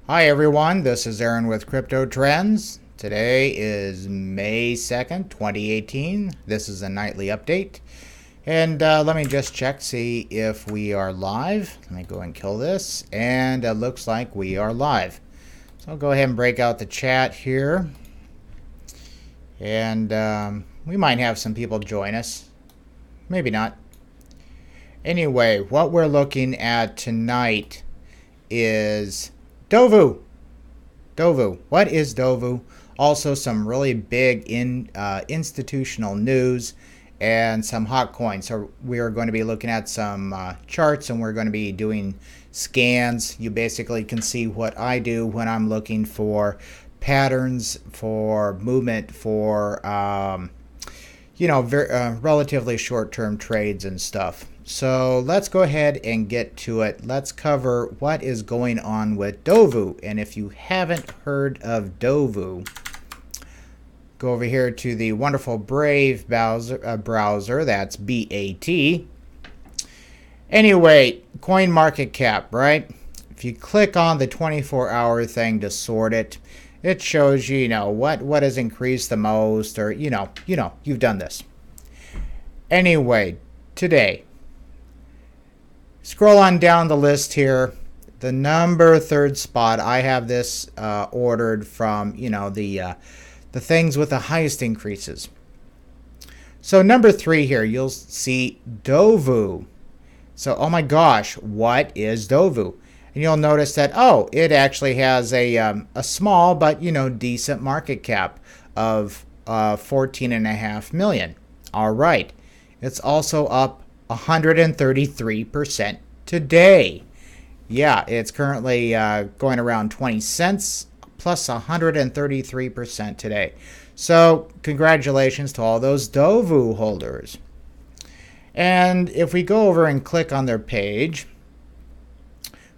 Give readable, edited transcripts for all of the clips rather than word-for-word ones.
Hi everyone, this is Aaron with Crypto Trends. Today is May 2nd, 2018. This is a nightly update. And let me just check, see if we are live. Let me go and kill this. And it looks like we are live. So I'll go ahead and break out the chat here. And we might have some people join us. Maybe not. Anyway, what we're looking at tonight is DOVU. DOVU. What is DOVU? Also some really big institutional news and some hot coins. So we are going to be looking at some charts, and we're going to be doing scans. You basically can see what I do when I'm looking for patterns, for movement, for relatively short-term trades and stuff. So let's go ahead and get to it. Let's cover what is going on with DOVU. And if you haven't heard of DOVU, go over here to the wonderful Brave browser. That's BAT. Anyway, coin market cap, right? If you click on the 24-hour thing to sort it, it shows you, what has increased the most, or you've done this. Anyway, today, scroll on down the list here. The number third spot, I have this ordered from the things with the highest increases. So number 3 here, you'll see DOVU. So oh my gosh, what is DOVU? And you'll notice that, it actually has a small but decent market cap of 14.5 million. All right, it's also up 133% today. Yeah, it's currently going around 20 cents plus 133% today. So congratulations to all those DOVU holders. And if we go over and click on their page,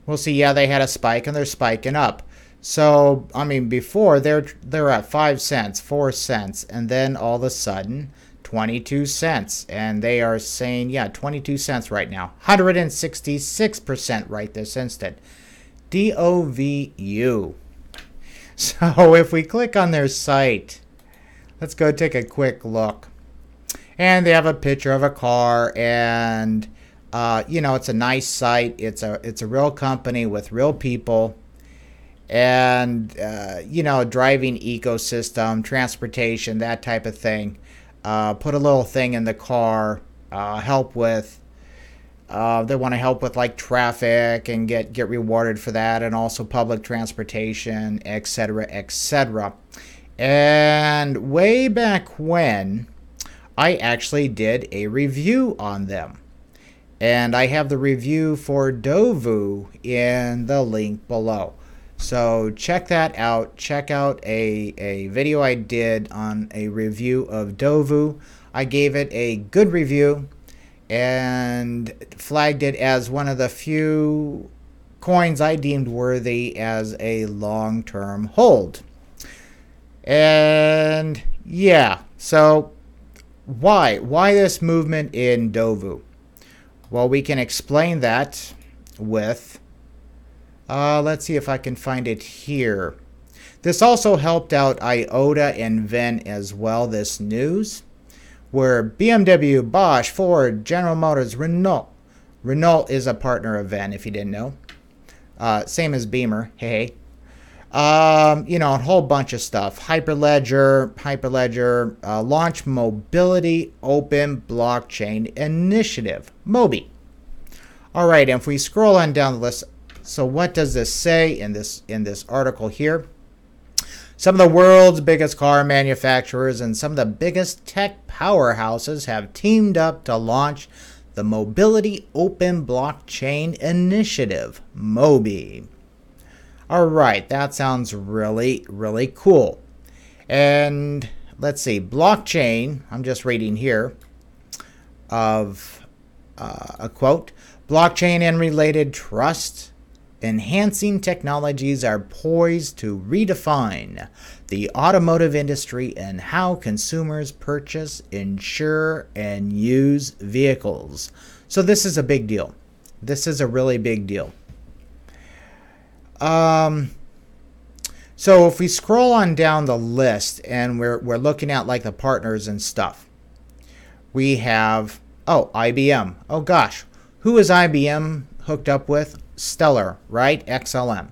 we'll see, they had a spike and they're spiking up. So, before they're at 5 cents, 4 cents, and then all of a sudden 22 cents. And they are saying, 22 cents right now. 166% right this instant. DOVU. So if we click on their site, let's go take a quick look. And they have a picture of a car, and it's a nice site. It's a real company with real people, and driving ecosystem, transportation, that type of thing. Put a little thing in the car, help with. They want to help with like traffic and get rewarded for that, and also public transportation, etc., etc. And way back when, I actually did a review on them. And I have the review for DOVU in the link below. So check that out. Check out a video I did on a review of DOVU. I gave it a good review and flagged it as one of the few coins I deemed worthy as a long-term hold. And so why this movement in DOVU? Well, we can explain that with, let's see if I can find it here. This also helped out IOTA and VEN as well, this news, where BMW, Bosch, Ford, General Motors, Renault is a partner of VEN, if you didn't know. Same as Beamer, hey. A whole bunch of stuff. Hyperledger, launch Mobility Open Blockchain Initiative, MOBI. All right, and if we scroll on down the list, so what does this say in this article here? Some of the world's biggest car manufacturers and some of the biggest tech powerhouses have teamed up to launch the Mobility Open Blockchain Initiative, MOBI. All right, that sounds really, really cool. And let's see, blockchain, I'm just reading here of a quote, blockchain and related trust enhancing technologies are poised to redefine the automotive industry and how consumers purchase, insure, and use vehicles. So this is a big deal. This is a really big deal. So if we scroll on down the list and we're looking at like the partners and stuff, we have, oh, IBM. Oh gosh, who is IBM hooked up with? Stellar, right? XLM.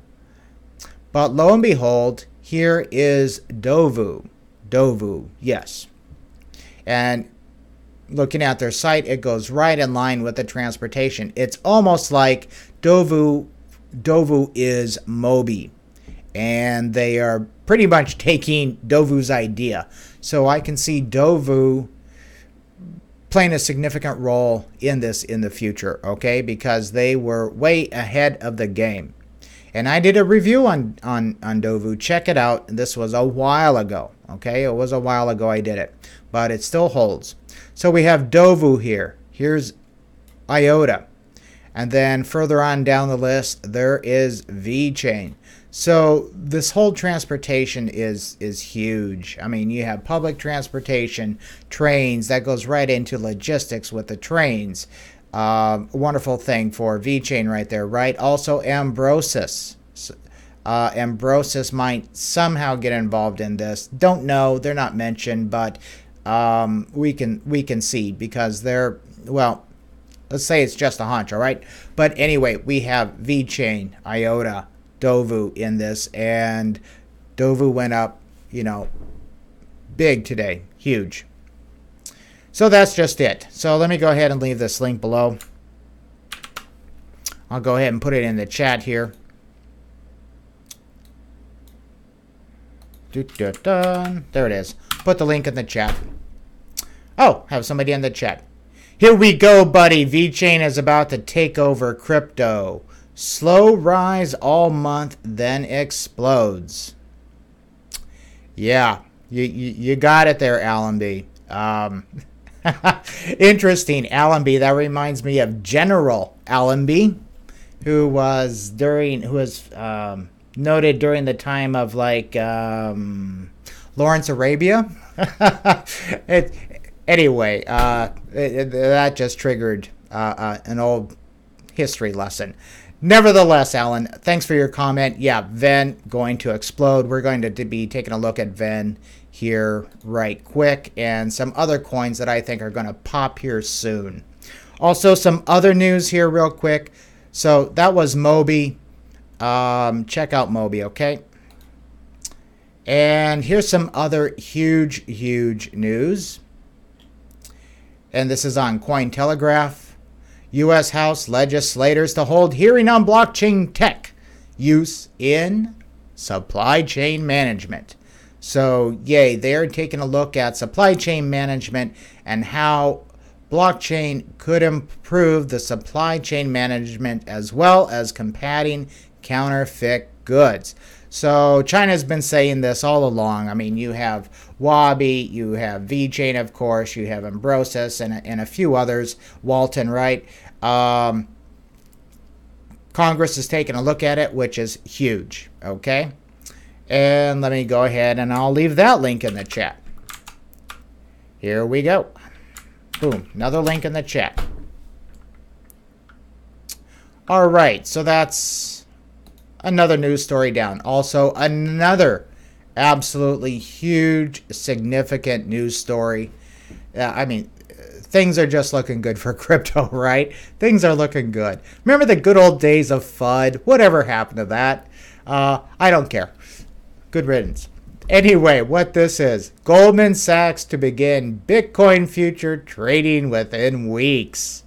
But lo and behold, here is DOVU. DOVU, yes. And looking at their site, it goes right in line with the transportation. It's almost like DOVU is Moby. And they are pretty much taking DOVU's idea. So I can see DOVU playing a significant role in this in the future, okay? Because they were way ahead of the game. And I did a review on DOVU. Check it out. This was a while ago, okay? It was a while ago I did it, but it still holds. So we have DOVU here. Here's IOTA. And then further on down the list, there is VeChain. So this whole transportation is huge. I mean, you have public transportation, trains, that goes right into logistics with the trains. Wonderful thing for VeChain right there, right? Also Ambrosis. Ambrosis might somehow get involved in this. Don't know, they're not mentioned, but we can see because they're, well, let's say it's just a hunch, all right? But anyway, we have VeChain, IOTA, DOVU in this, and DOVU went up, you know, big today, huge. So that's just it. So let me go ahead and leave this link below. I'll go ahead and put it in the chat here. There it is. Put the link in the chat. Oh, have somebody in the chat. Here we go, buddy. VeChain is about to take over crypto. Slow rise all month, then explodes. Yeah, you got it there, Allenby. Interesting, Allenby. That reminds me of General Allenby, who was noted during the time of like Lawrence Arabia. Anyway, that just triggered an old history lesson. Nevertheless, Alan, thanks for your comment. Yeah, VEN going to explode. We're going to be taking a look at VEN here right quick, and some other coins that I think are going to pop here soon. Also, some other news here real quick. So that was Moby. Check out Moby, okay? And here's some other huge news. And this is on Cointelegraph. U.S. House legislators to hold hearing on blockchain tech use in supply chain management. So, yay, they're taking a look at supply chain management and how blockchain could improve the supply chain management as well as combating counterfeit goods. So China's been saying this all along. I mean, you have Wabi, you have VeChain, of course, you have Ambrosis, and a few others, Walton, right? Congress is taking a look at it, which is huge, okay? And let me go ahead and I'll leave that link in the chat. Here we go. Boom, another link in the chat. All right, so that's another news story down. Also, another absolutely huge, significant news story. I mean, things are just looking good for crypto, right? Things are looking good. Remember the good old days of FUD? Whatever happened to that? I don't care. Good riddance. Anyway, what this is, Goldman Sachs to begin Bitcoin future trading within weeks.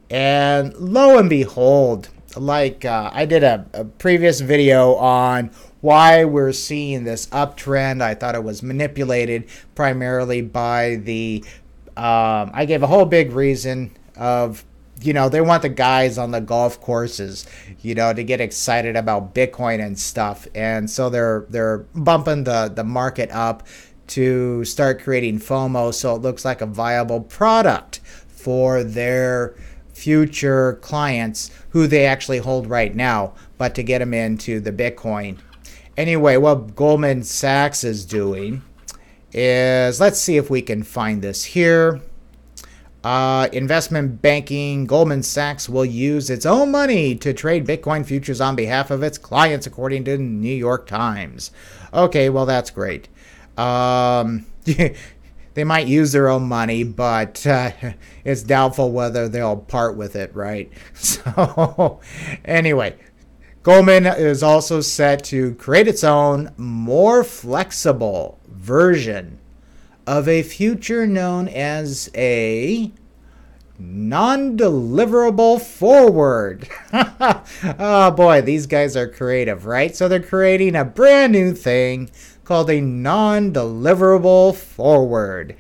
And lo and behold, like I did a previous video on why we're seeing this uptrend. I thought it was manipulated primarily by the, I gave a whole big reason of, you know, they want the guys on the golf courses, you know, to get excited about Bitcoin and stuff. And so they're bumping the market up to start creating FOMO so it looks like a viable product for their future clients who they actually hold right now, but to get them into the Bitcoin. Anyway, what Goldman Sachs is doing is, let's see if we can find this here. Investment banking, Goldman Sachs will use its own money to trade Bitcoin futures on behalf of its clients, according to the New York Times. Okay, well, that's great. They might use their own money, but it's doubtful whether they'll part with it, right? So, anyway, Goldman is also set to create its own, more flexible version of a future known as a non-deliverable forward. Oh boy, these guys are creative, right? So they're creating a brand new thing called a non-deliverable forward,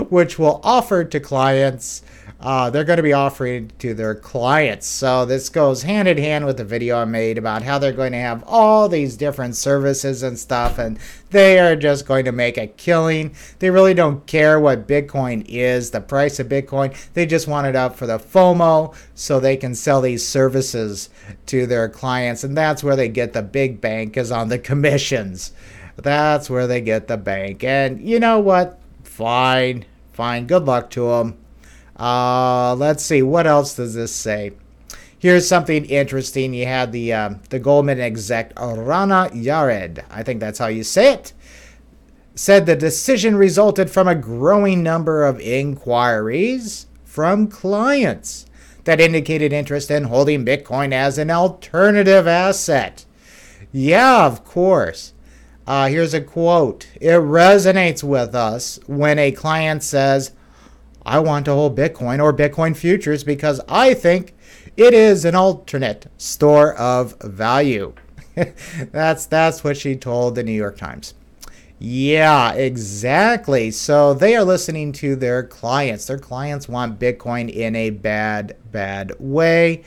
which will offer to clients. They're going to be offering to their clients. So this goes hand in hand with the video I made about how they're going to have all these different services and stuff, and they are just going to make a killing. They really don't care what Bitcoin is, the price of Bitcoin. They just want it up for the FOMO so they can sell these services to their clients, and that's where they get the big bank, is on the commissions. That's where they get the bank. And you know what? Fine. Good luck to them. Let's see, what else does this say? Here's something interesting. You had the Goldman exec Rana Yared, I think that's how you say it, said the decision resulted from a growing number of inquiries from clients that indicated interest in holding Bitcoin as an alternative asset. Yeah, of course. Here's a quote. It resonates with us when a client says, I want to hold Bitcoin or Bitcoin futures because I think it is an alternate store of value. That's what she told the New York Times. Yeah, exactly. So they are listening to their clients. Their clients want Bitcoin in a bad way.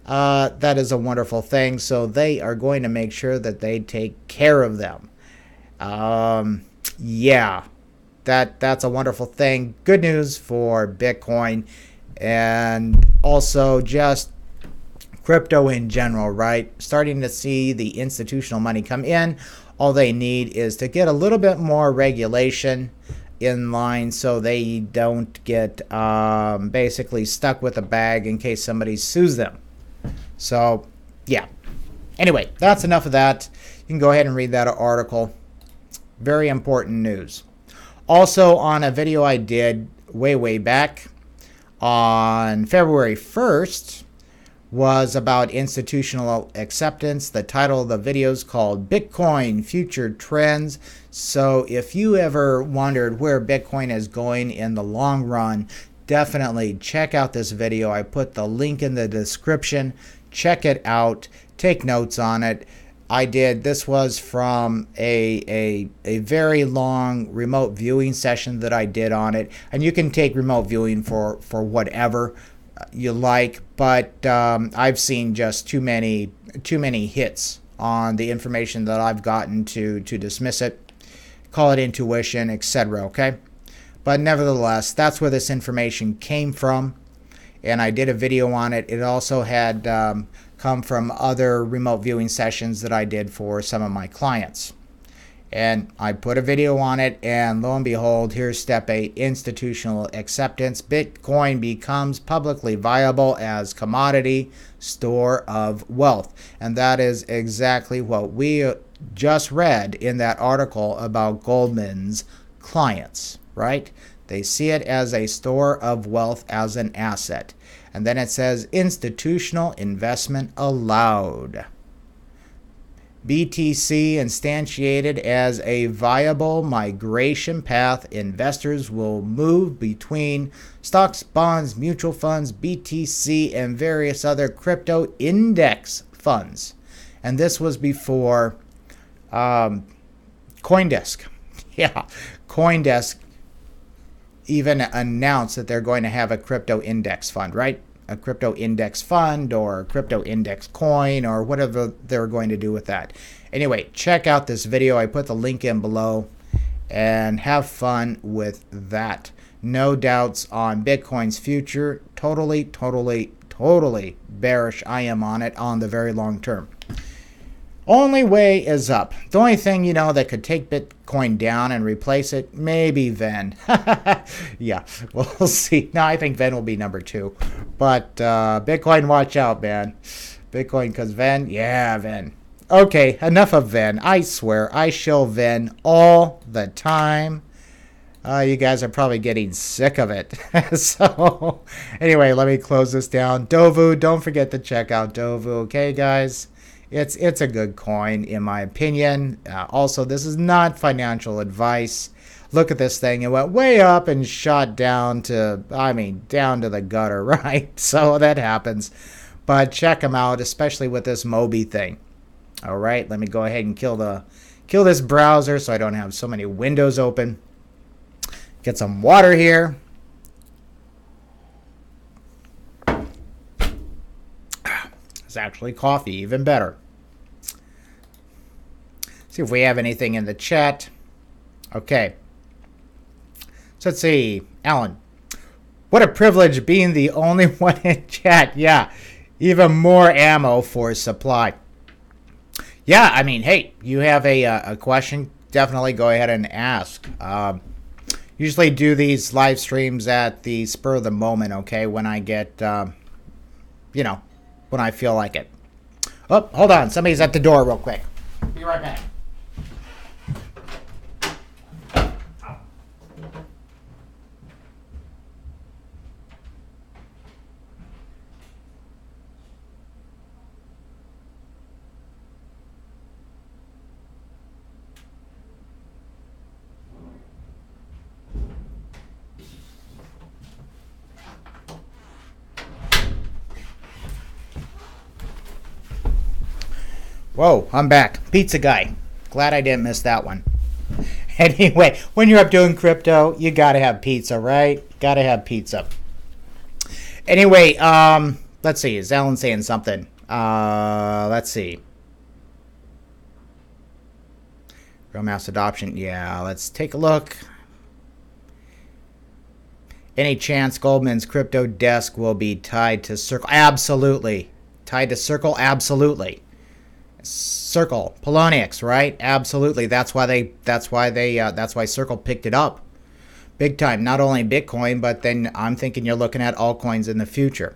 That is a wonderful thing. So they are going to make sure that they take care of them. Yeah. That's a wonderful thing. Good news for Bitcoin and also just crypto in general, right? Starting to see the institutional money come in. All they need is to get a little bit more regulation in line so they don't get basically stuck with a bag in case somebody sues them. So, yeah. Anyway, that's enough of that. You can go ahead and read that article. Very important news. Also, on a video I did way back on February 1st was about institutional acceptance. The title of the video is called Bitcoin Future Trends. So if you ever wondered where Bitcoin is going in the long run, definitely check out this video. I put the link in the description. Check it out. Take notes on it. This was from a very long remote viewing session that I did on it, and you can take remote viewing for whatever you like, but I've seen just too many hits on the information that I've gotten to dismiss it, call it intuition, etc. Okay, but nevertheless, that's where this information came from, and I did a video on it. It also had come from other remote viewing sessions that I did for some of my clients. And I put a video on it, and lo and behold, here's step 8, institutional acceptance. Bitcoin becomes publicly viable as commodity store of wealth. And that is exactly what we just read in that article about Goldman's clients, right? They see it as a store of wealth, as an asset. And then it says institutional investment allowed. BTC instantiated as a viable migration path. Investors will move between stocks, bonds, mutual funds, BTC, and various other crypto index funds. And this was before CoinDesk. Yeah, CoinDesk even announced that they're going to have a crypto index fund, right? A crypto index fund or a crypto index coin or whatever they're going to do with that. Anyway, check out this video. I put the link in below and have fun with that. No doubts on Bitcoin's future. Totally bearish I am on it on the very long term. Only way is up. The only thing, you know, that could take Bitcoin down and replace it, maybe VEN. Yeah, we'll see. No, I think VEN will be number 2. But Bitcoin, watch out, man. Bitcoin, because VEN, yeah, VEN. Okay, enough of VEN. I swear, I show VEN all the time. You guys are probably getting sick of it. So, anyway, let me close this down. DOVU, don't forget to check out DOVU, okay, guys? It's a good coin, in my opinion. Also, this is not financial advice. Look at this thing. It went way up and shot down to, down to the gutter, right? So that happens. But check them out, especially with this Moby thing. All right, let me go ahead and kill this browser so I don't have so many windows open. Get some water here. It's actually coffee, even better. See if we have anything in the chat. Okay. So let's see. Alan. What a privilege being the only one in chat. Yeah. Even more ammo for supply. Yeah, I mean, hey, you have a question, definitely go ahead and ask. Usually do these live streams at the spur of the moment, okay, when I get, when I feel like it. Oh, hold on, somebody's at the door real quick. Be right back. Whoa, I'm back. Pizza guy. Glad I didn't miss that one. Anyway, when you're up doing crypto, you gotta have pizza, right? Gotta have pizza. Anyway, let's see. Is Alan saying something? Let's see. Real mass adoption. Yeah, let's take a look. Any chance Goldman's crypto desk will be tied to Circle? Absolutely. Tied to Circle? Absolutely. Circle, Poloniex, right? Absolutely. That's why Circle picked it up. Big time. Not only Bitcoin, but then I'm thinking you're looking at altcoins in the future.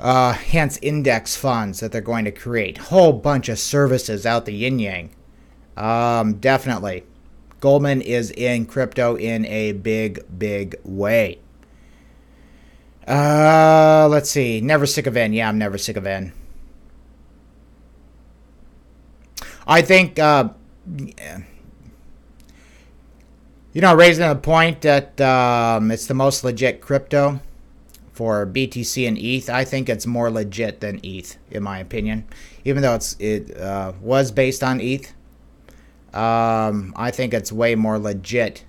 Hence index funds that they're going to create. Whole bunch of services out the yin yang. Definitely. Goldman is in crypto in a big, big way. Let's see. Never sick of VEN. Yeah, I'm never sick of VEN. I think, raising the point that it's the most legit crypto for BTC and ETH, I think it's more legit than ETH, in my opinion. Even though it was based on ETH, I think it's way more legit,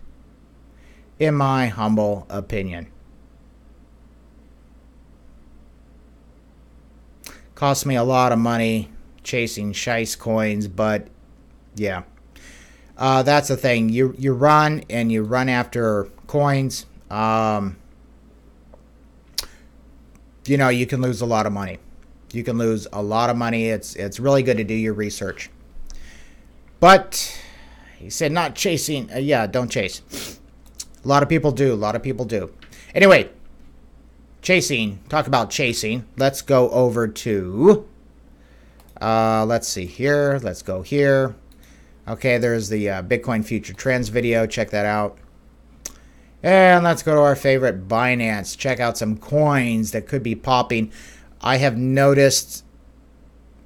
in my humble opinion. Cost me a lot of money chasing shice coins, but yeah, that's the thing. You run after coins. You can lose a lot of money. You can lose a lot of money. It's really good to do your research. But he said not chasing. Yeah, don't chase. A lot of people do. Anyway, chasing. Talk about chasing. Let's go over to. Let's see here. Let's go here. Okay, there's the Bitcoin Future Trends video. Check that out. And let's go to our favorite Binance. Check out some coins that could be popping. I have noticed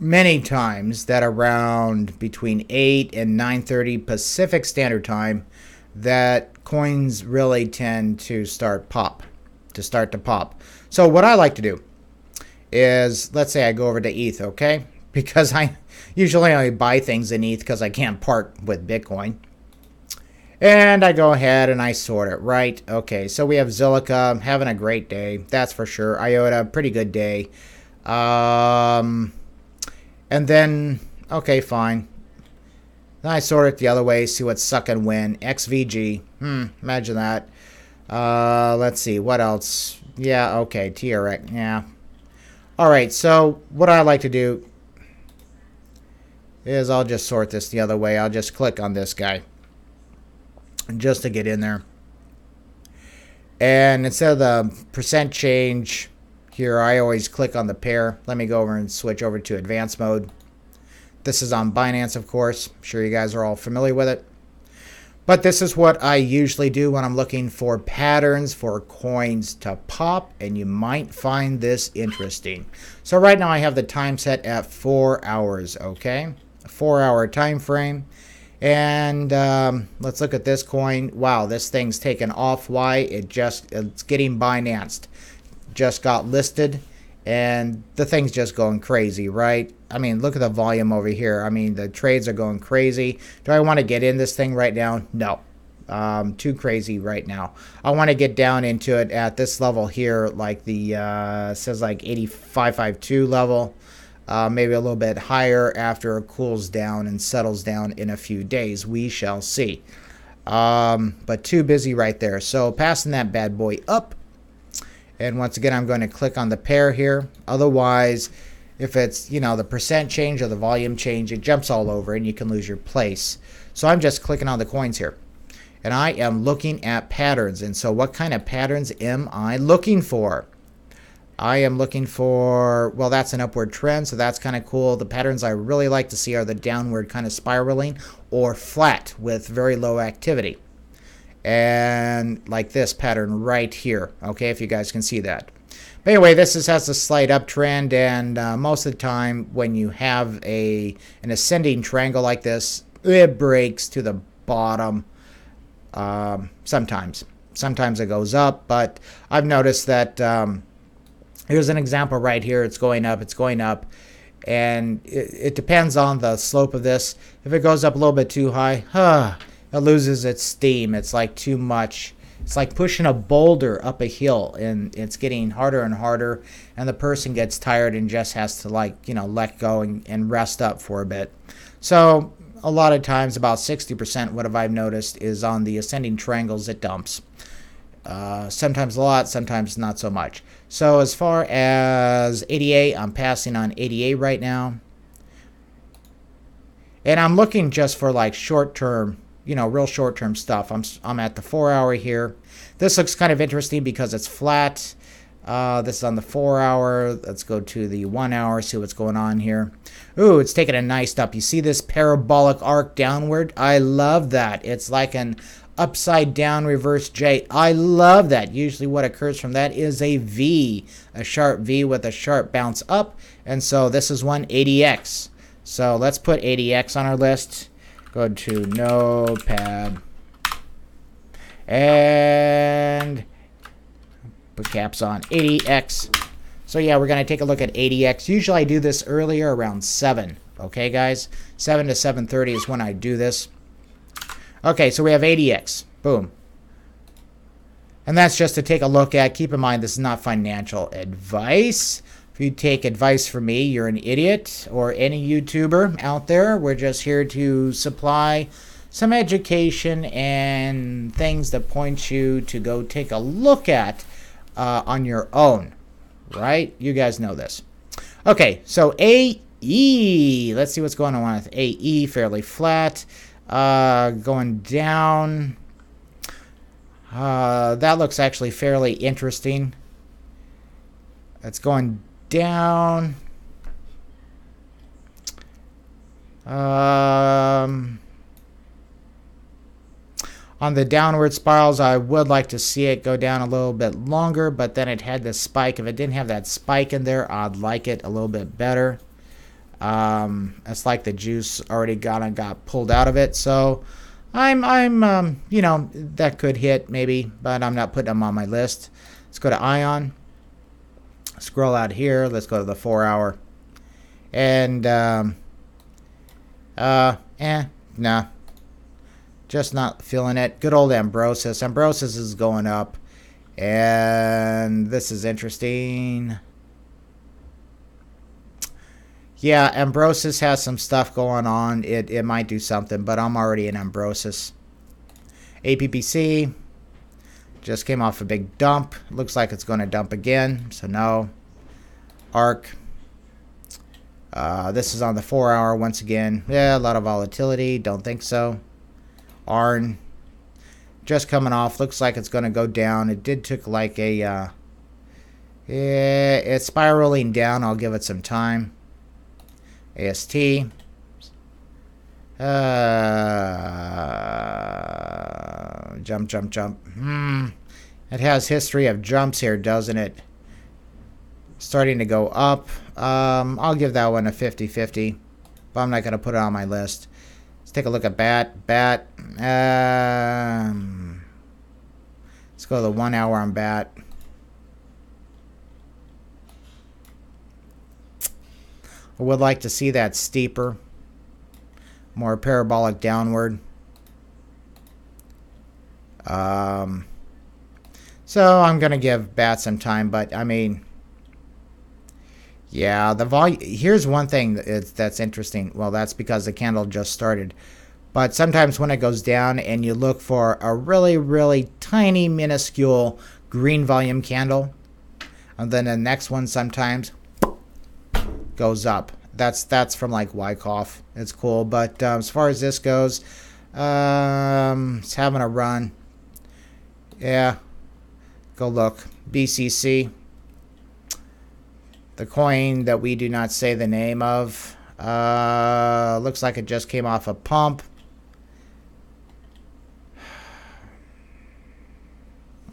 many times that around between 8 and 9:30 Pacific Standard Time that coins really tend to start to pop. So what I like to do is, let's say I go over to ETH, okay? Because I usually only buy things in ETH because I can't part with Bitcoin. And I go ahead and I sort it, right? Okay, so we have Zilliqa having a great day, that's for sure. IOTA, pretty good day. And then, okay, fine. Then I sort it the other way, see what's suck and win. XVG, imagine that. Let's see, what else? Yeah, okay, TRX, yeah. All right, so what I like to do, is I'll just sort this the other way. I'll just click on this guy just to get in there. And instead of the percent change here, I always click on the pair. Let me go over and switch over to advanced mode. This is on Binance, of course. I'm sure you guys are all familiar with it. But this is what I usually do when I'm looking for patterns for coins to pop, and you might find this interesting. So right now I have the time set at 4 hours, okay? A 4-hour time frame. And let's look at this coin. Wow, this thing's taken off. Why? It's getting Binanced. Just got listed, and the thing's just going crazy, right? I mean, look at the volume over here. I mean, the trades are going crazy. Do I want to get in this thing right now? No. Too crazy right now. I want to get down into it at this level here, like the says like 8552 level. Maybe a little bit higher after it cools down and settles down in a few days. We shall see. But too busy right there. So passing that bad boy up. And once again, I'm going to click on the pair here. Otherwise, if it's, you know, the percent change or the volume change, it jumps all over and you can lose your place. So I'm just clicking on the coins here. And I am looking at patterns. And so what kind of patterns am I looking for? I am looking for, well, that's an upward trend, so that's kind of cool. The patterns I really like to see are the downward kind of spiraling or flat with very low activity. And like this pattern right here, okay, if you guys can see that. But anyway, this has a slight uptrend, and most of the time when you have an ascending triangle like this, it breaks to the bottom sometimes. Sometimes it goes up, but I've noticed that here's an example right here. It's going up, and it depends on the slope of this. If it goes up a little bit too high, it loses its steam. It's like too much. It's like pushing a boulder up a hill, and it's getting harder and harder, and the person gets tired and just has to, like, you know, let go and rest up for a bit. So a lot of times, about 60%, what have I noticed, is on the ascending triangles it dumps. Sometimes a lot, sometimes not so much. So as far as ADA, I'm passing on ADA right now. And I'm looking just for like short-term, you know, real short-term stuff. I'm at the 4-hour here. This looks kind of interesting because it's flat. This is on the 4-hour. Let's go to the 1-hour, see what's going on here. Ooh, it's taking a nice step. You see this parabolic arc downward? I love that. It's like an upside down reverse J. I love that. Usually what occurs from that is a V, a sharp V with a sharp bounce up. And so this is one ADX. So let's put ADX on our list. Go to Notepad and put caps on ADX. So yeah, we're going to take a look at ADX. Usually I do this earlier around 7. Okay, guys? 7 to 7:30 is when I do this. Okay, so we have ADX. Boom. And that's just to take a look at. Keep in mind, this is not financial advice. If you take advice from me, you're an idiot, or any YouTuber out there. We're just here to supply some education and things that point you to go take a look at on your own. Right? You guys know this. Okay, so AE. Let's see what's going on with AE. Fairly flat. Going down. That looks actually fairly interesting. It's going down. On the downward spirals, I would like to see it go down a little bit longer, but then it had this spike. If it didn't have that spike in there, I'd like it a little bit better. It's like the juice already got pulled out of it. So I'm you know, that could hit maybe, but I'm not putting them on my list. Let's go to Ion. Scroll out here. Let's go to the 4-hour. And nah. Just not feeling it. Good old Ambrosis. Ambrosis is going up. And this is interesting. Yeah, Ambrosis has some stuff going on. It might do something, but I'm already in Ambrosis. APPC just came off a big dump. Looks like it's going to dump again, so no. ARC. This is on the 4 hour once again. Yeah, a lot of volatility. Don't think so. ARN just coming off. Looks like it's going to go down. It did took like a yeah, it's spiraling down. I'll give it some time. AST. Jump, jump, jump. It has history of jumps here, doesn't it? Starting to go up. I'll give that one a 50-50, but I'm not going to put it on my list. Let's take a look at BAT. BAT. Let's go to the 1 hour on BAT. I would like to see that steeper, more parabolic downward. So I'm going to give BAT some time, but I mean, yeah, the volume. Here's one thing that's interesting. Well, that's because the candle just started. But sometimes when it goes down and you look for a really, really tiny, minuscule green volume candle, and then the next one sometimes goes up. That's from like Wyckoff. It's cool. But as far as this goes, it's having a run. Yeah. Go look. BCC. The coin that we do not say the name of. Looks like it just came off a pump.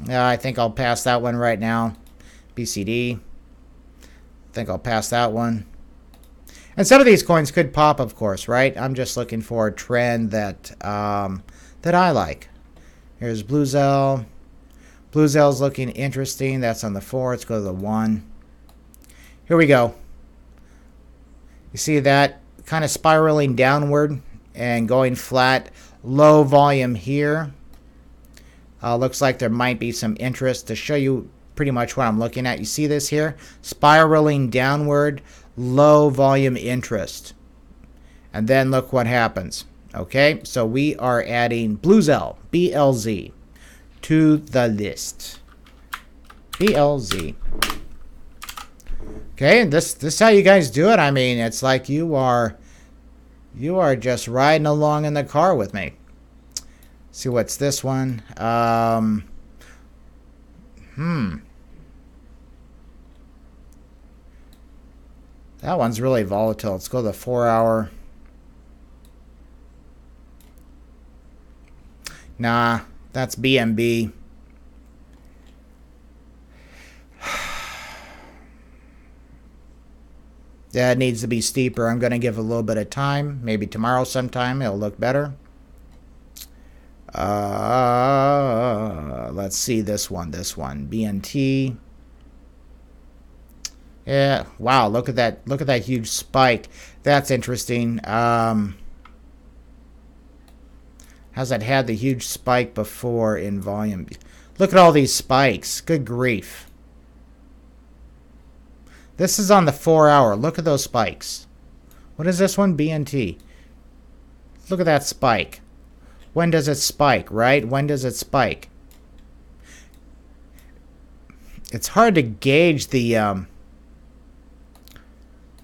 I think I'll pass that one right now. BCD. I think I'll pass that one. And some of these coins could pop, of course, right? I'm just looking for a trend that that I like. Here's Blue Zell. Blue Zell's looking interesting. That's on the 4. Let's go to the 1. Here we go. You see that kind of spiraling downward and going flat. Low volume here. Looks like there might be some interest to show you pretty much what I'm looking at. You see this here? Spiraling downward, low volume interest. And then look what happens. Okay, so we are adding Blue Zell, BLZ, to the list. BLZ. Okay, and this is how you guys do it. I mean, it's like you are just riding along in the car with me. See what's this one? That one's really volatile. Let's go to the 4 hour. Nah, that's BMB. That needs to be steeper. I'm going to give it a little bit of time. Maybe tomorrow sometime it'll look better. Let's see this one. BNT. Yeah, wow, look at that. Look at that huge spike. That's interesting. Hasn't had the huge spike before in volume. Look at all these spikes. Good grief. This is on the 4 hour. Look at those spikes. What is this one? BNT. Look at that spike. When does it spike, right? When does it spike? It's hard to gauge the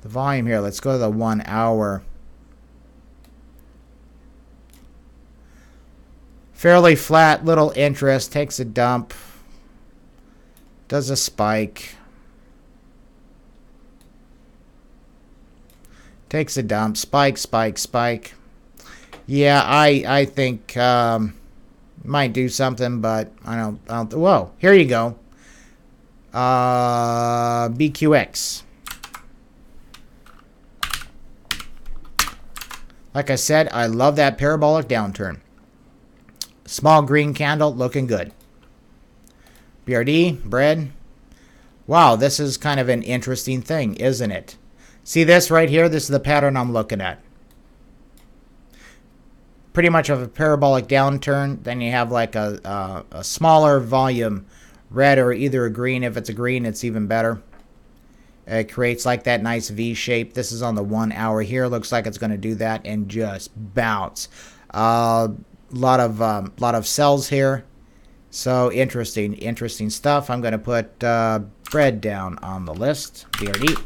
volume here. Let's go to the 1 hour. Fairly flat, little interest. Takes a dump. Does a spike. Takes a dump. Spike, spike, spike. Yeah, I think might do something, but I don't. Whoa, here you go. BQX. Like I said, I love that parabolic downturn. Small green candle, looking good. BRD, bread. Wow, this is kind of an interesting thing, isn't it? See this right here? This is the pattern I'm looking at. Pretty much of a parabolic downturn. Then you have like a smaller volume red or either a green. If it's a green, it's even better. It creates like that nice V shape. This is on the 1 hour here. Looks like it's going to do that and just bounce. Lot of cells here. So interesting stuff. I'm going to put bread down on the list. BRD.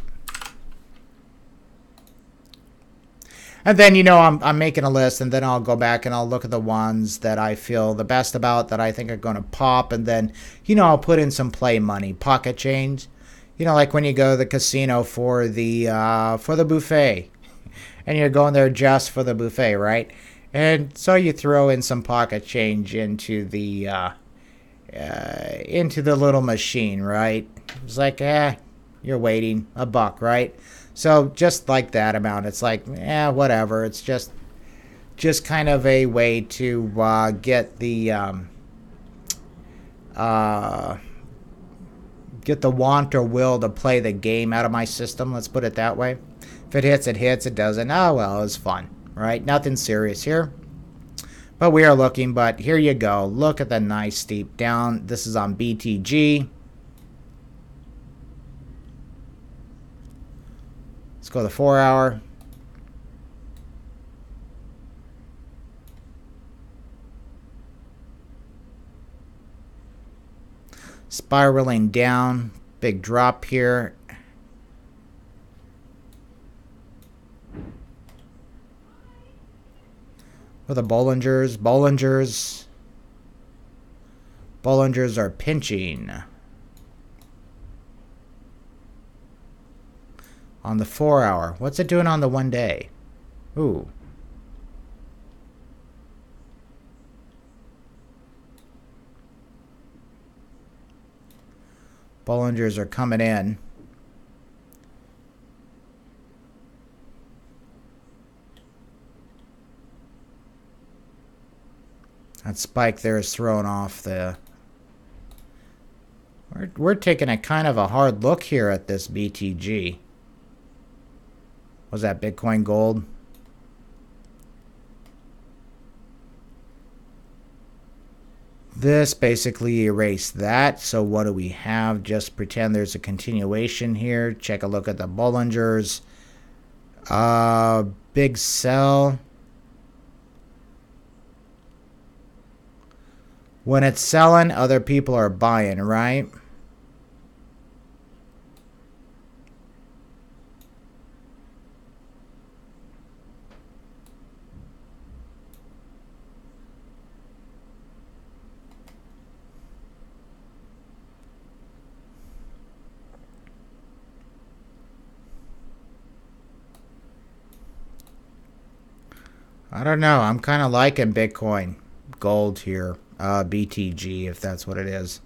And then, you know, I'm making a list, and then I'll go back and I'll look at the ones that I feel the best about, that I think are going to pop, and then, you know, I'll put in some play money, pocket change. You know, like when you go to the casino for the buffet, and you're going there just for the buffet, right? And so you throw in some pocket change into the little machine, right? It's like, you're waiting $1, right? So just like that amount, it's like, whatever. It's just kind of a way to get the want or will to play the game out of my system. Let's put it that way. If it hits, it hits. It doesn't. Oh well, it's fun, right? Nothing serious here. But we are looking. But here you go. Look at the nice steep down. This is on BTG. Let's go to the 4 hour. Spiraling down. Big drop here. With the Bollingers. Bollingers are pinching. On the 4 hour. What's it doing on the 1 day? Ooh. Bollingers are coming in. That spike there is throwing off the... We're taking a kind of a hard look here at this BTG. Was that Bitcoin gold? This basically erased that. So what do we have? Just pretend there's a continuation here. Check a look at the Bollingers. Big sell. When it's selling, other people are buying, right? I don't know. I'm kind of liking Bitcoin gold here. BTG, if that's what it is.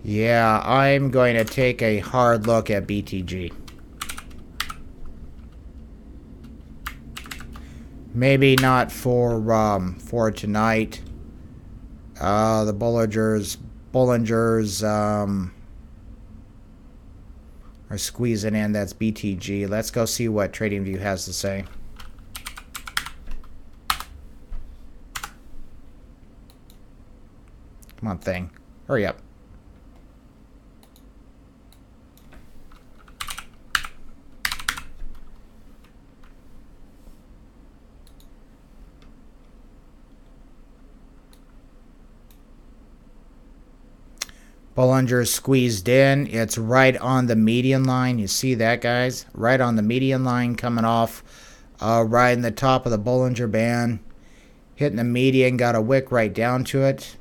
Yeah, I'm going to take a hard look at BTG. Maybe not for tonight. The Bollingers are squeezing in. That's BTG. Let's go see what TradingView has to say. Come on, thing. Hurry up. Bollinger squeezed in. It's right on the median line. You see that, guys? Right on the median line, coming off right in the top of the Bollinger Band. Hitting the median, got a wick right down to it.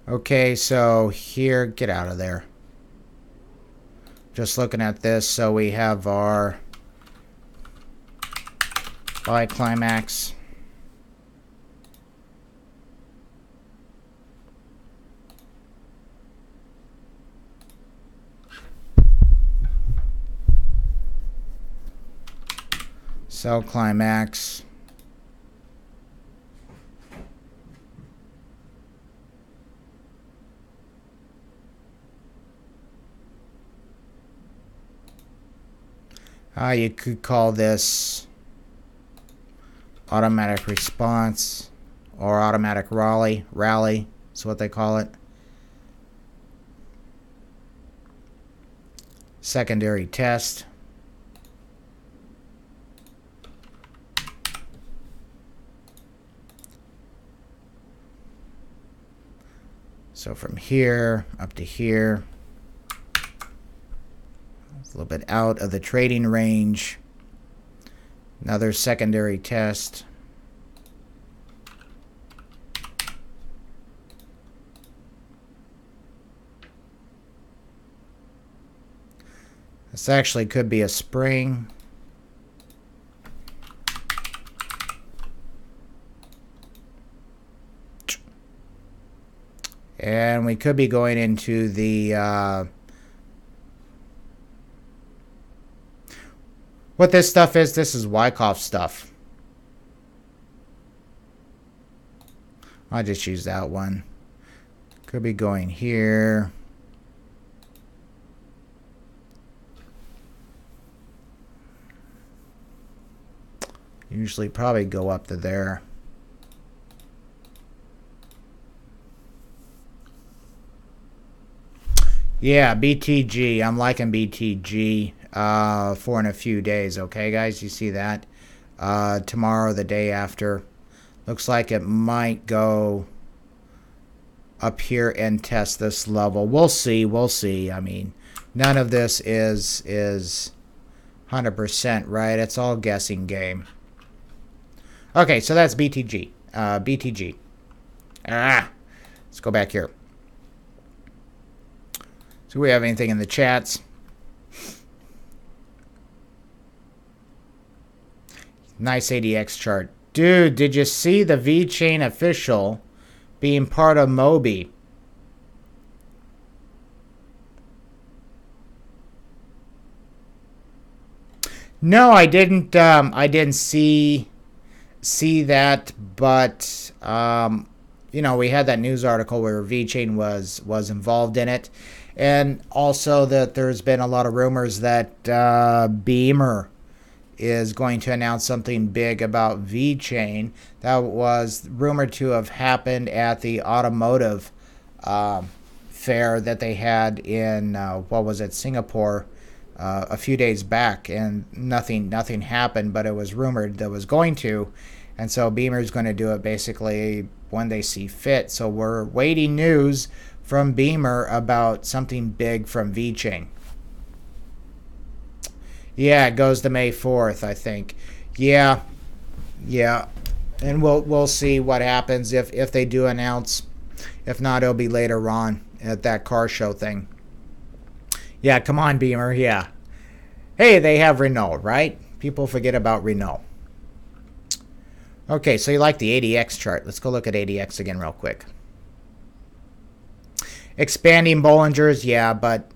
Okay, so here, get out of there. Just looking at this, so we have our buy climax. Sell climax. You could call this automatic response or automatic rally. Rally is what they call it. Secondary test. So from here up to here. It's a little bit out of the trading range. Another secondary test. This actually could be a spring. And we could be going into the what this stuff is. This is Wyckoff stuff. I'll just use that one. Could be going here. Usually probably go up to there. Yeah, BTG. I'm liking BTG for in a few days. Okay, guys, you see that? Tomorrow, the day after. Looks like it might go up here and test this level. We'll see. We'll see. I mean, none of this is 100%, right? It's all guessing game. Okay, so that's BTG. BTG. Let's go back here. Do we have anything in the chats? Nice ADX chart. Dude, did you see the VeChain official being part of Mobi? No, I didn't see that, but you know, we had that news article where VeChain was involved in it. And also that there's been a lot of rumors that Beamer is going to announce something big about VeChain. That was rumored to have happened at the automotive fair that they had in, what was it, Singapore a few days back. And nothing happened, but it was rumored that it was going to. And so Beamer's going to do it basically when they see fit. So we're waiting news from Beamer about something big from VeChain. Yeah, it goes to May 4th, I think. Yeah. And we'll see what happens if they do announce. If not, it'll be later on at that car show thing. Yeah, come on, Beamer. Yeah. Hey, they have Renault, right? People forget about Renault. Okay, so you like the ADX chart. Let's go look at ADX again real quick. Expanding Bollingers, yeah, but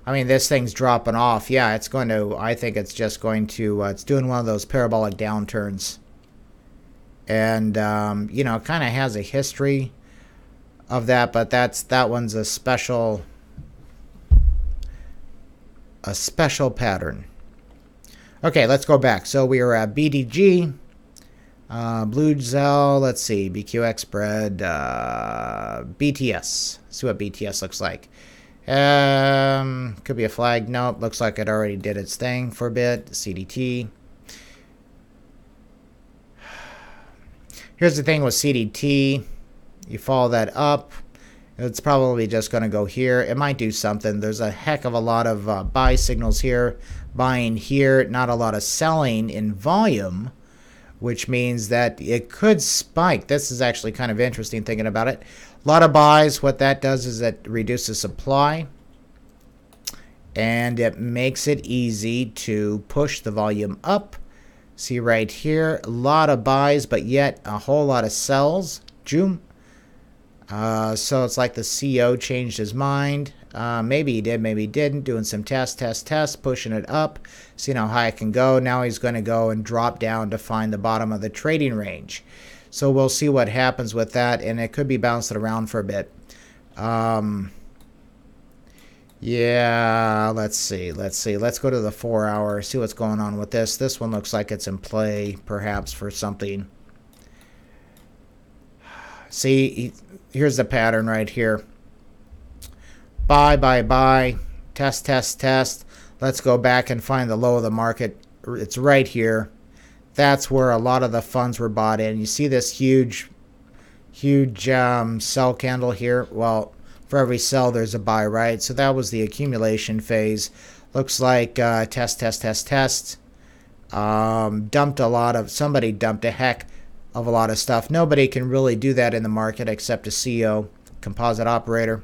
I mean, this thing's dropping off. Yeah, it's going to, I think it's just going to, it's doing one of those parabolic downturns. And, you know, it kind of has a history of that, but that one's a special pattern. Okay, let's go back. So we were at BDG. Blue Zell, let's see, BQX spread, BTS. See what BTS looks like. Could be a flag. Nope, looks like it already did its thing for a bit. CDT. Here's the thing with CDT. You follow that up. It's probably just going to go here. It might do something. There's a heck of a lot of buy signals here. Buying here. Not a lot of selling in volume, which means that it could spike. This is actually kind of interesting thinking about it. A lot of buys. What that does is it reduces supply. And it makes it easy to push the volume up. See right here, a lot of buys, but yet a whole lot of sells. June. So it's like the CO changed his mind. Maybe he did, maybe he didn't. Doing some tests, pushing it up, seeing how high it can go. Now he's going to go and drop down to find the bottom of the trading range. So we'll see what happens with that, and it could be bouncing around for a bit. Yeah, let's see. Let's go to the 4 hour, see what's going on with this. This one looks like it's in play, perhaps, for something. See, here's the pattern right here. Buy. Test. Let's go back and find the low of the market. It's right here. That's where a lot of the funds were bought in. You see this huge sell candle here? Well, for every sell, there's a buy, right? So that was the accumulation phase. Looks like test. Somebody dumped a heck of a lot of stuff. Nobody can really do that in the market except a CO, composite operator.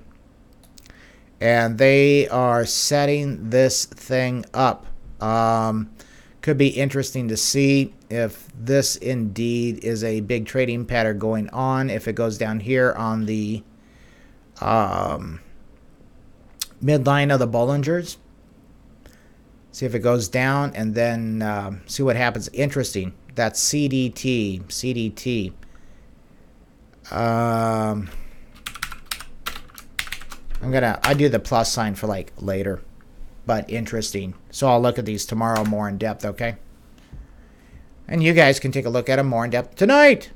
And they are setting this thing up. Could be interesting to see if this indeed is a big trading pattern going on. If it goes down here on the midline of the Bollingers. See if it goes down and then see what happens. Interesting. That's CDT. I do the plus sign for like later, but interesting. So I'll look at these tomorrow more in depth, okay? And you guys can take a look at them more in depth tonight.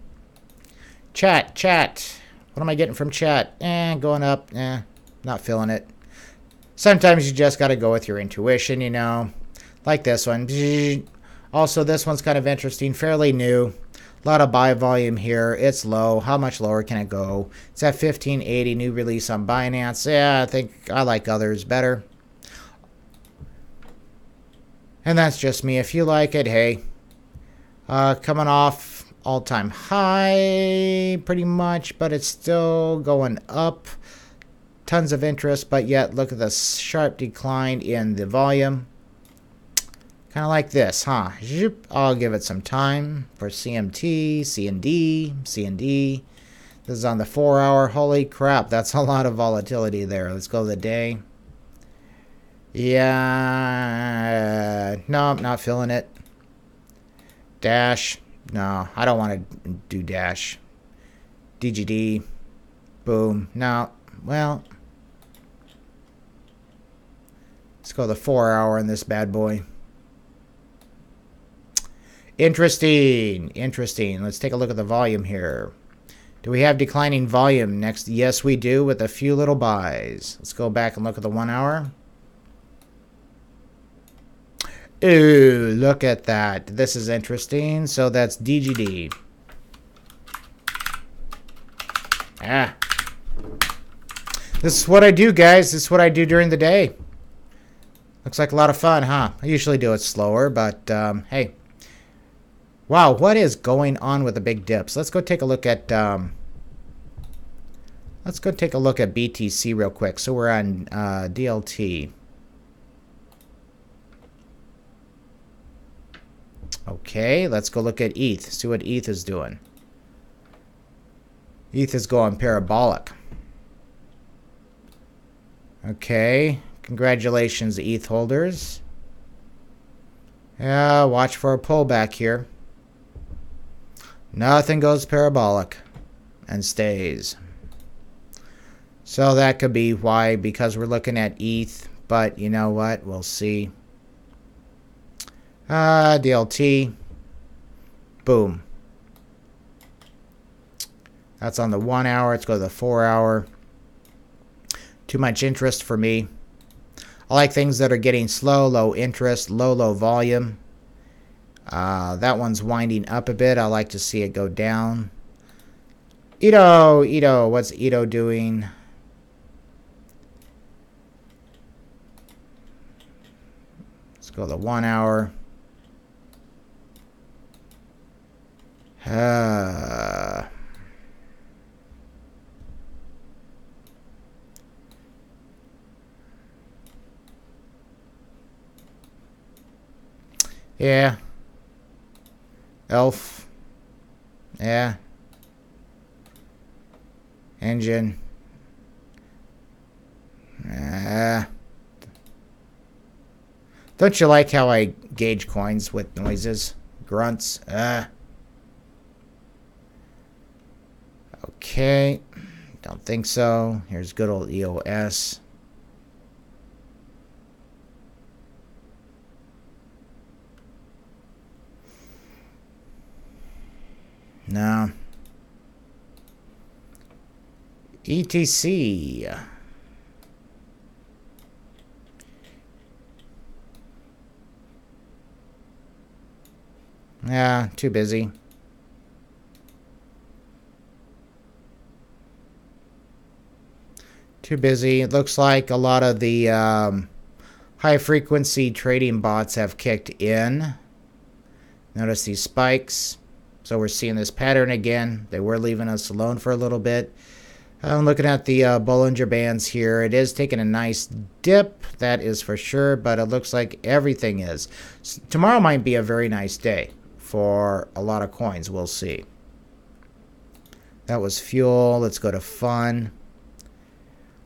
Chat. What am I getting from chat? Going up. Not feeling it. Sometimes you just got to go with your intuition, you know. Like this one. Also, this one's kind of interesting. Fairly new. A lot of buy volume here. It's low. How much lower can it go? It's at 1580. New release on Binance. Yeah, I think I like others better. And that's just me. If you like it, hey. Coming off all-time high, pretty much, but it's still going up. Tons of interest, but yet look at the sharp decline in the volume. Kind of like this, huh? I'll give it some time for CMT, CND. This is on the 4 hour. Holy crap, that's a lot of volatility there. Let's go to the day. Yeah, no, I'm not feeling it. Dash. No, I don't want to do Dash. DGD. Boom. No. Well. Let's go the 4 hour in this bad boy. Interesting. Let's take a look at the volume here. Do we have declining volume next? Yes, we do, with a few little buys. Let's go back and look at the 1 hour. Ooh, look at that. This is interesting. So that's DGD. This is what I do, guys. This is what I do during the day. Looks like a lot of fun, huh? I usually do it slower, but hey. Wow, what is going on with the big dips? Let's go take a look at BTC real quick. So we're on DLT. Okay, let's go look at ETH. See what ETH is doing. ETH is going parabolic. Okay, congratulations, ETH holders. Yeah, watch for a pullback here. Nothing goes parabolic and stays. So that could be why, because we're looking at ETH. But you know what? We'll see. DLT. Boom. That's on the 1 hour. Let's go to the 4 hour. Too much interest for me. I like things that are getting slow, low interest, low volume. That one's winding up a bit. I like to see it go down. Ito, what's Ito doing? Let's go to the 1 hour. Yeah. Elf. Yeah. Engine. Don't you like how I gauge coins with noises? Grunts. Okay. Don't think so. Here's good old EOS. No. ETC. Yeah, too busy. Too busy. It looks like a lot of the high frequency trading bots have kicked in. Notice these spikes. So we're seeing this pattern again. They were leaving us alone for a little bit. I'm looking at the Bollinger Bands here. It is taking a nice dip, that is for sure, but it looks like everything is. Tomorrow might be a very nice day for a lot of coins. We'll see. That was fuel. Let's go to fun.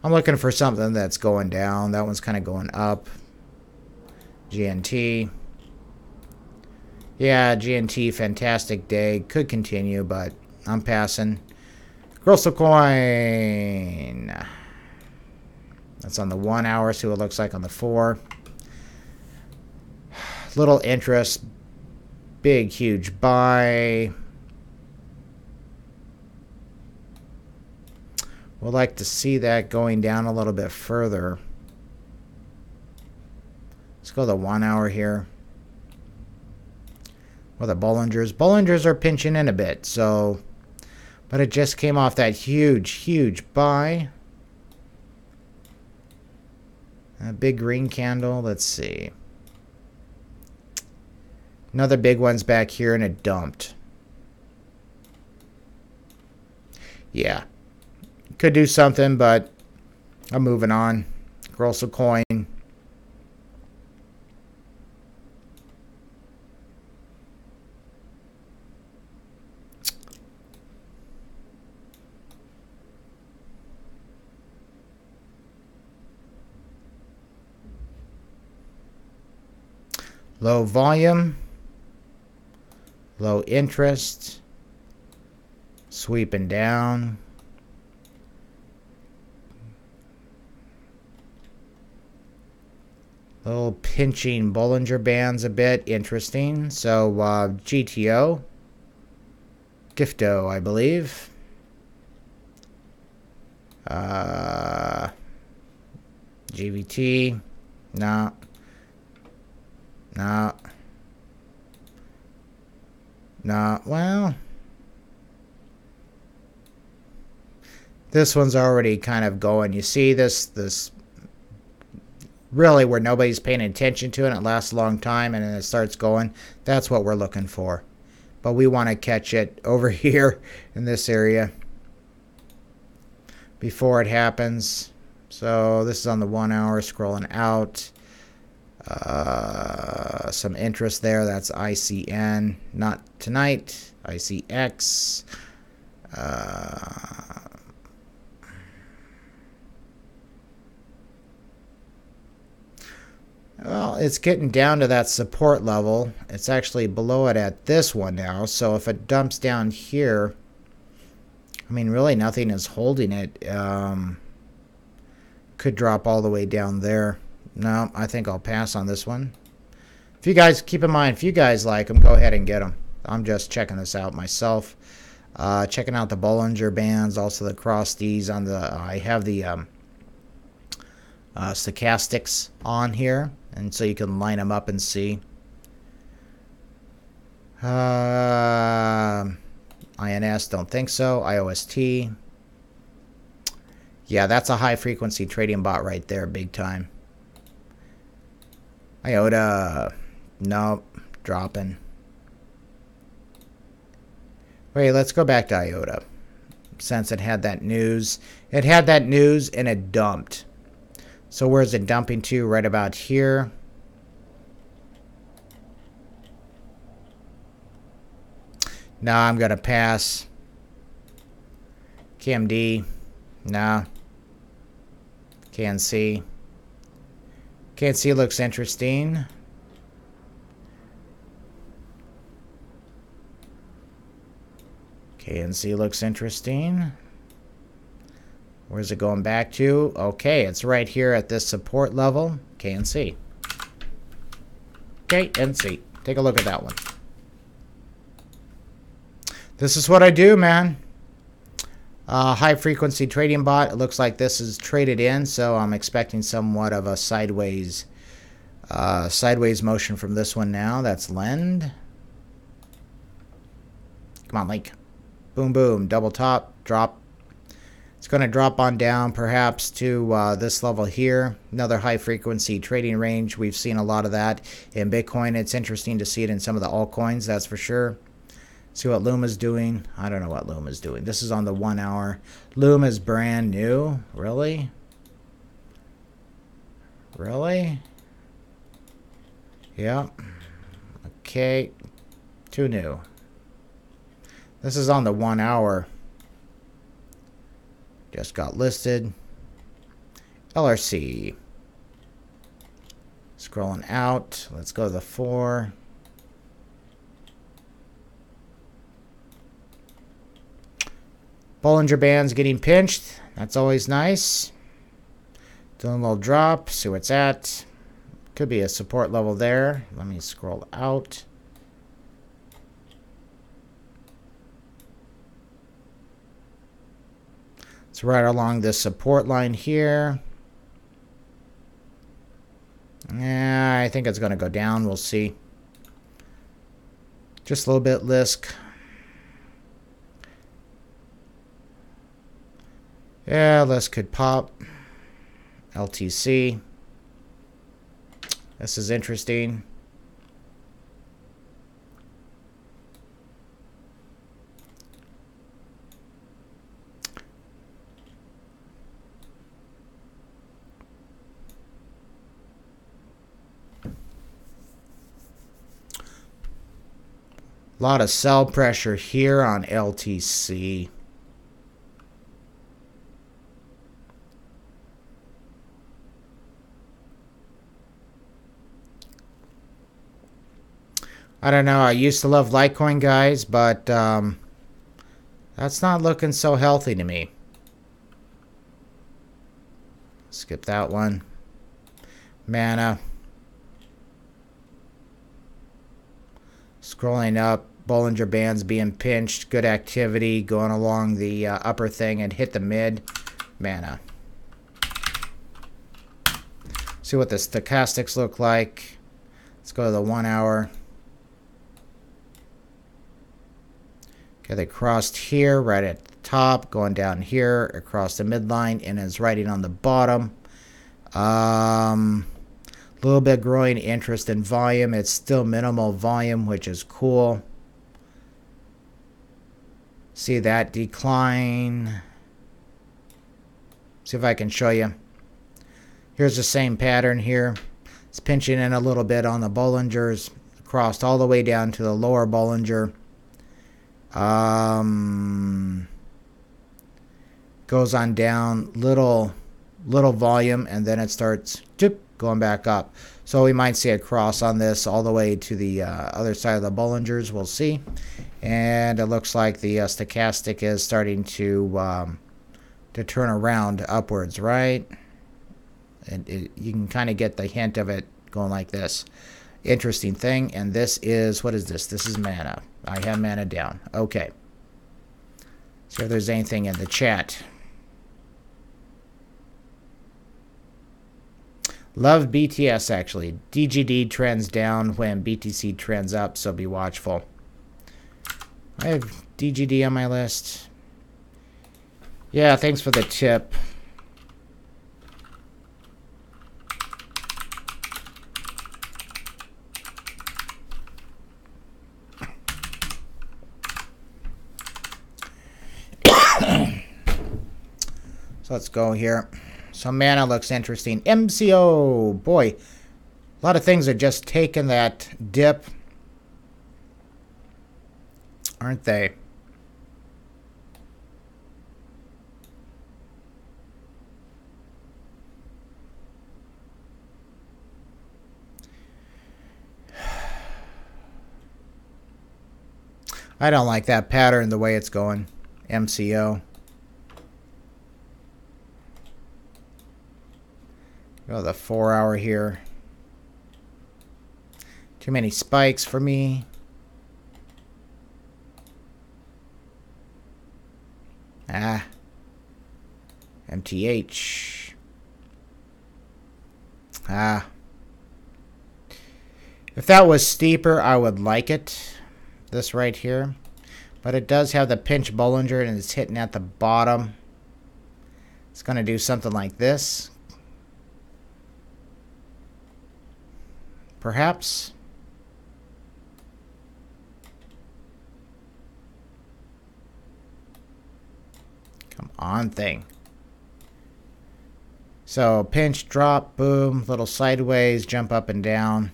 I'm looking for something that's going down. That one's kind of going up. GNT. Yeah, GNT, fantastic day. Could continue, but I'm passing. Grosso coin. That's on the 1 hour. See what it looks like on the 4. Little interest. Big, huge buy. We'd like to see that going down a little bit further. Let's go to the 1 hour here. Well, the Bollingers. Bollingers are pinching in a bit, so... But it just came off that huge, huge buy. A big green candle. Let's see. Another big one's back here, and it dumped. Yeah. Could do something, but I'm moving on. Grosso coin. Low volume, low interest, sweeping down. Little pinching Bollinger Bands a bit, interesting. So GTO, Gifto, I believe. GVT, no. No. No. Well, this one's already kind of going. You see this really where nobody's paying attention to it. And it lasts a long time and then it starts going. That's what we're looking for. But we want to catch it over here in this area before it happens. So this is on the 1 hour, scrolling out. Some interest there. That's ICN. Not tonight. ICX. Well, it's getting down to that support level. It's actually below it at this one now. So if it dumps down here, I mean, really nothing is holding it. Could drop all the way down there. No, I think I'll pass on this one. If you guys, keep in mind, if you guys like them, go ahead and get them. I'm just checking this out myself. Checking out the Bollinger Bands, also the Crosties on the, I have the stochastics on here, and so you can line them up and see. INS, don't think so. IOST. Yeah, that's a high frequency trading bot right there, big time. IOTA, nope, dropping. Wait, let's go back to IOTA. Since it had that news. It had that news and it dumped. So where's it dumping to? Right about here. Now I'm going to pass. KMD, Nah. KNC. KNC looks interesting. KNC looks interesting. Where's it going back to? Okay, it's right here at this support level. KNC. KNC. Take a look at that one. This is what I do, man. High frequency trading bot. It looks like this is traded in, so I'm expecting somewhat of a sideways motion from this one now. That's Lend. Come on, Link. Boom, boom. Double top, drop. It's going to drop on down perhaps to this level here. Another high frequency trading range. We've seen a lot of that in Bitcoin. It's interesting to see it in some of the altcoins, that's for sure. See what Loom is doing. I don't know what Loom is doing. This is on the 1 hour. Loom is brand new. Really? Really? Yeah. Okay. Too new. This is on the 1 hour. Just got listed. LRC. Scrolling out. Let's go to the 4. Bollinger Band's getting pinched. That's always nice. Doing a little drop. See where it's at. Could be a support level there. Let me scroll out. It's right along this support line here. Yeah, I think it's going to go down. We'll see. Just a little bit Lisk. Yeah, Lisk could pop. LTC. This is interesting. A lot of sell pressure here on LTC. I don't know. I used to love Litecoin, guys, but that's not looking so healthy to me. Skip that one. Mana. Scrolling up. Bollinger Bands being pinched. Good activity going along the upper thing and hit the mid. Mana. See what the stochastics look like. Let's go to the 1 hour. Okay, they crossed here, right at the top, going down here, across the midline, and is riding on the bottom. Little bit growing interest in volume. It's still minimal volume, which is cool. See that decline. See if I can show you. Here's the same pattern here. It's pinching in a little bit on the Bollingers, crossed all the way down to the lower Bollinger. Goes on down, little volume, and then it starts going back up. So we might see a cross on this all the way to the other side of the Bollingers. We'll see. And it looks like the stochastic is starting to turn around upwards, right? And you can kind of get the hint of it going like this. Interesting thing. And this is, what is this? This is mana. I have mana down. Okay. See if there's anything in the chat. Love BTS, actually. DGD trends down when BTC trends up, so be watchful. I have DGD on my list. Yeah, thanks for the tip. So let's go here. So mana looks interesting. MCO, boy, a lot of things are just taking that dip, aren't they? I don't like that pattern the way it's going. MCO. Go the 4 hour here. Too many spikes for me. MTH. If that was steeper, I would like it. This right here. But it does have the pinch Bollinger and it's hitting at the bottom. It's going to do something like this. Perhaps. Come on, thing. So pinch, drop, boom, little sideways, jump up and down.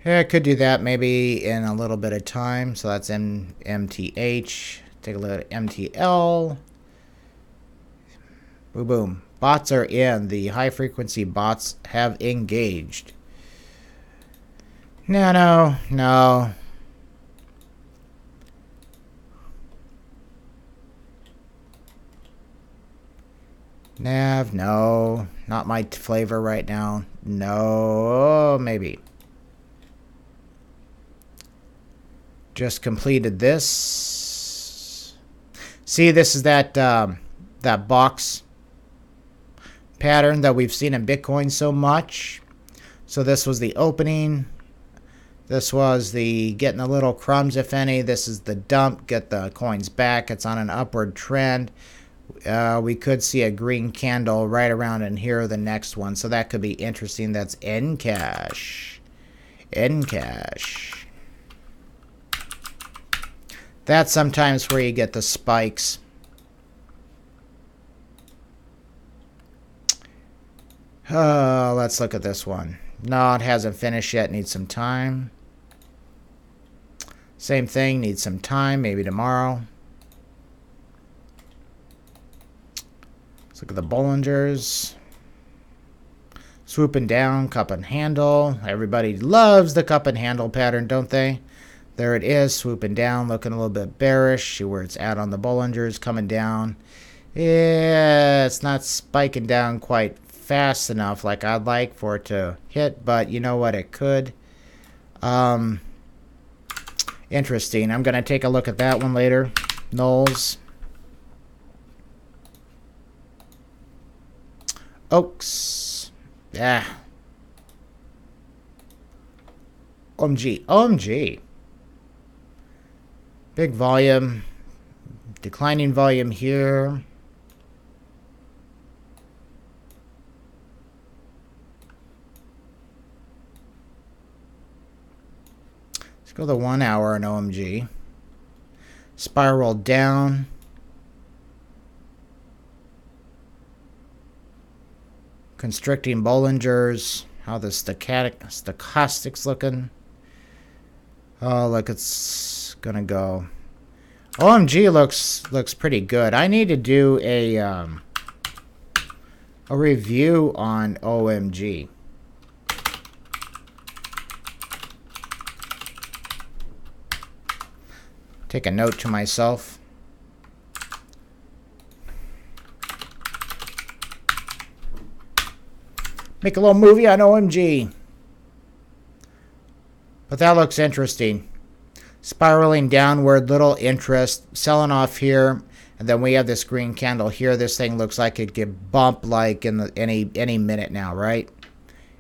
Yeah, I could do that maybe in a little bit of time. So that's MTH. Take a look at MTL. Boom, boom. Bots are in. The high frequency bots have engaged. No, no, no. Nav, no. Not my flavor right now. No, maybe. Just completed this. See, this is that that box pattern that we've seen in Bitcoin so much. So this was the opening. This was the getting a little crumbs, if any. This is the dump. Get the coins back. It's on an upward trend. We could see a green candle right around in here, the next one. So that could be interesting. That's Encash. Encash. That's sometimes where you get the spikes. Let's look at this one. No, it hasn't finished yet. Needs some time. Same thing. Needs some time. Maybe tomorrow. Let's look at the Bollingers. Swooping down. Cup and handle. Everybody loves the cup and handle pattern, don't they? There it is, swooping down, looking a little bit bearish. See where it's at on the Bollingers, coming down. Yeah, it's not spiking down quite fast enough like I'd like for it to hit, but you know what, it could. Interesting. I'm going to take a look at that one later. Nulls. Oaks. Yeah. OMG. OMG. Big volume, declining volume here. Let's go the 1 hour on OMG. Spiral down. Constricting Bollingers. How the stochastics looking. Oh, look, it's gonna go. OMG looks pretty good. I need to do a review on OMG. Take a note to myself. Make a little movie on OMG. But that looks interesting. Spiraling downward, little interest, selling off here, and then we have this green candle here. This thing looks like it could bump like in any minute now, right?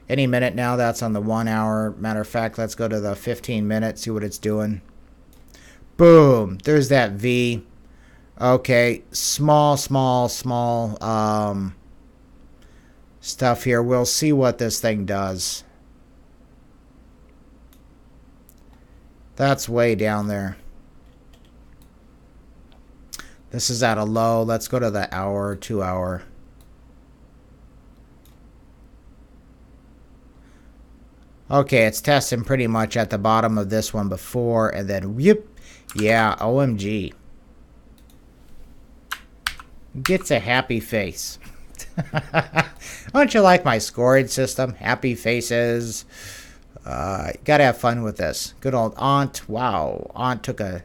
Any minute now. That's on the 1 hour. Matter of fact, let's go to the 15 minutes, see what it's doing. Boom. There's that V. Okay, small stuff here. We'll see what this thing does. That's way down there. This is at a low. Let's go to the hour, 2 hour. Okay, it's testing pretty much at the bottom of this one before, and then whoop. Yeah, OMG. Gets a happy face. Don't you like my scoring system? Happy faces. Gotta have fun with this. Good old Aunt. Wow. Aunt took a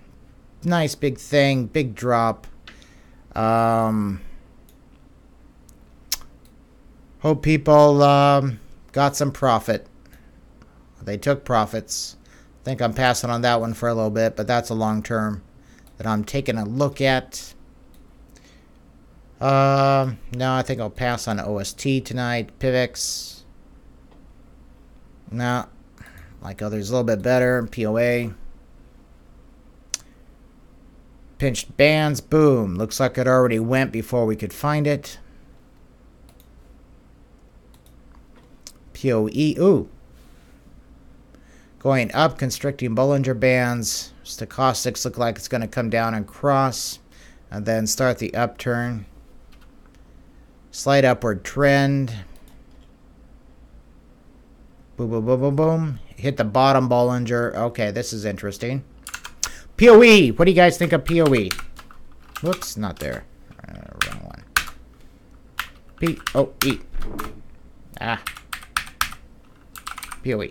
nice big thing. Big drop. Hope people got some profit. They took profits. I think I'm passing on that one for a little bit, but that's a long term that I'm taking a look at. No, I think I'll pass on OST tonight. PIVX. No. Like others a little bit better. POA. Pinched bands. Boom. Looks like it already went before we could find it. POE. Ooh. Going up, constricting Bollinger Bands. Stochastics look like it's going to come down and cross. And then start the upturn. Slight upward trend. Boom, boom, boom, boom, boom. Hit the bottom Bollinger. Okay, this is interesting. POE. What do you guys think of POE? Whoops, not there. Wrong one. POE. Ah. POE.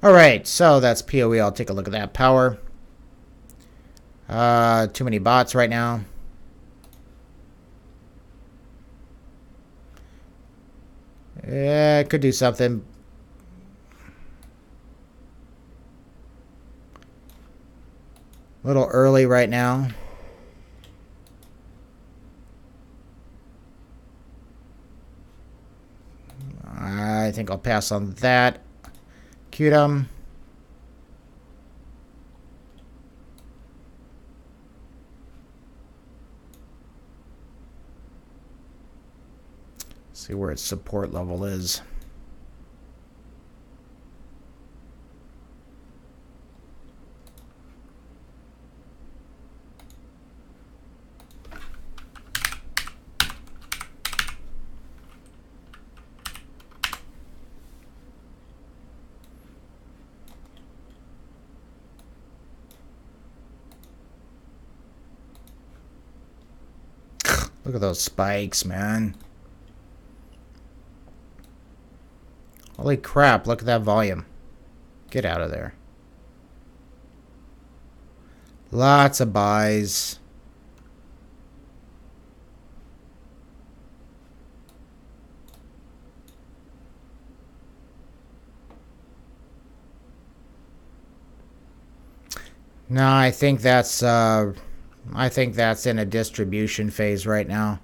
Alright, so that's POE. I'll take a look at that power. Too many bots right now. Yeah, could do something. A little early right now. I think I'll pass on that. Cutum. See where its support level is. Look at those spikes, man. Holy crap, look at that volume. Get out of there. Lots of buys. No, I think that's in a distribution phase right now.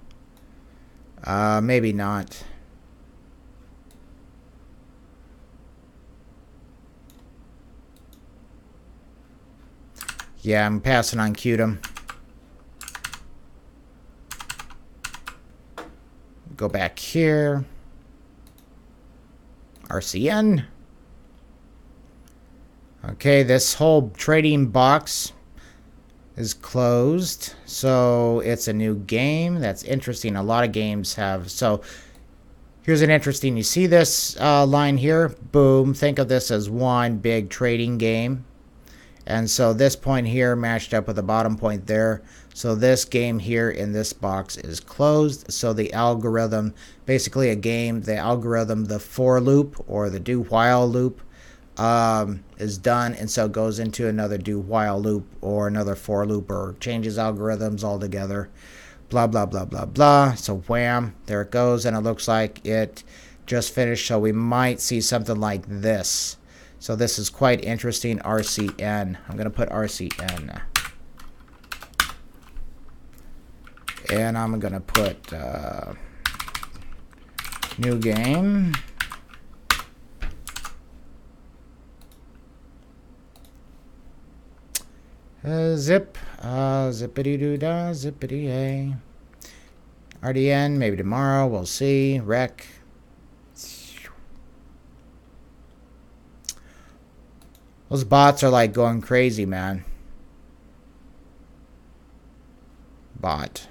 Maybe not. Yeah, I'm passing on Cutum. Go back here. RCN. Okay, this whole trading box is closed. So it's a new game. That's interesting. A lot of games have. So here's an interesting. You see this line here? Boom. Think of this as one big trading game. And so this point here matched up with the bottom point there. So this game here in this box is closed. So the algorithm, basically a game, the algorithm, the for loop or the do while loop is done. And so it goes into another do while loop or another for loop or changes algorithms altogether. Blah, blah, blah, blah, blah. So wham, there it goes. And it looks like it just finished. So we might see something like this. So this is quite interesting. RCN. I'm going to put RCN. And I'm going to put new game. Zip. Zippity-doo-dah. Zippity-a. RDN. Maybe tomorrow. We'll see. Rec. Those bots are like going crazy, man. Bot.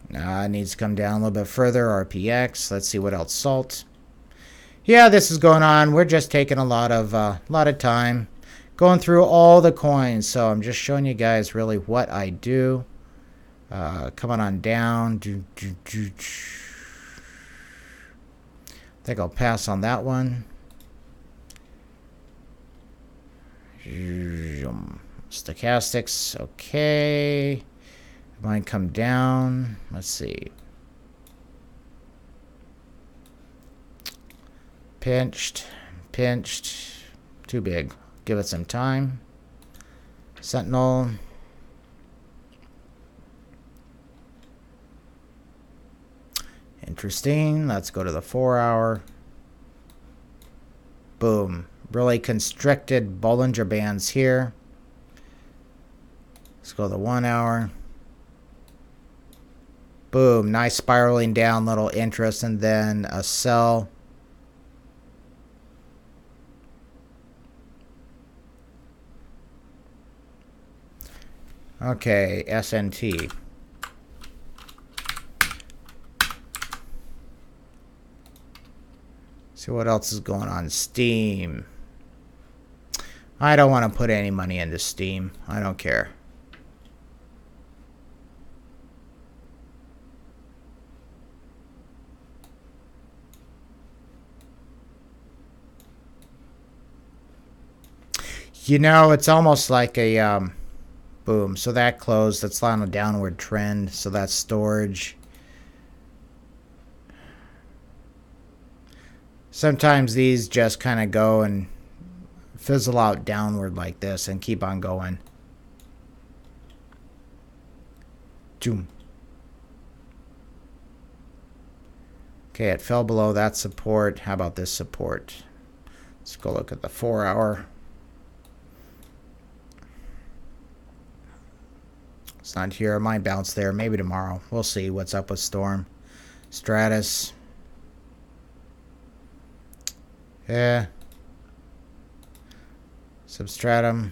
It needs to come down a little bit further. RPX. Let's see what else. Salt. Yeah, this is going on. We're just taking a lot of time. going through all the coins. So I'm just showing you guys really what I do. Coming on down. I think I'll pass on that one. Stochastics, okay. Mine come down. Let's see. Pinched. Too big. Give it some time. Sentinel. Interesting. Let's go to the 4 hour. Boom. Really constricted Bollinger Bands here. Let's go to the 1 hour. Boom. Nice spiraling down little interest, and then a sell. Okay, SNT. See what else is going on. Steam. I don't want to put any money into Steam. I don't care. You know, it's almost like a boom. So that closed. That's on a downward trend. So that's storage. Sometimes these just kind of go and fizzle out downward like this and keep on going. Zoom. Okay, it fell below that support. How about this support? Let's go look at the 4 hour. It's not here. It might bounce there. Maybe tomorrow. We'll see what's up with Storm. Stratus. Yeah. Substratum.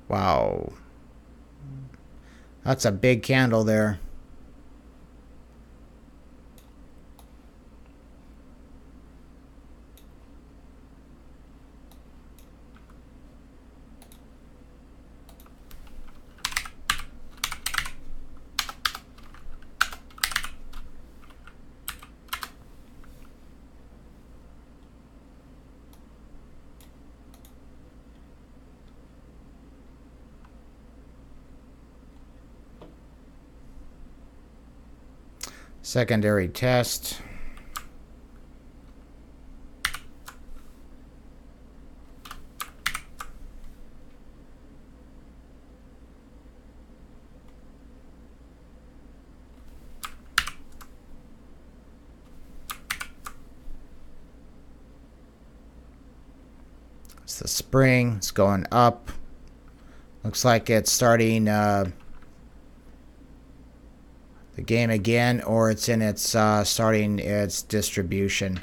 Wow. That's a big candle there. Secondary test. It's the spring. It's going up. Looks like it's starting the game again, or it's in its starting its distribution.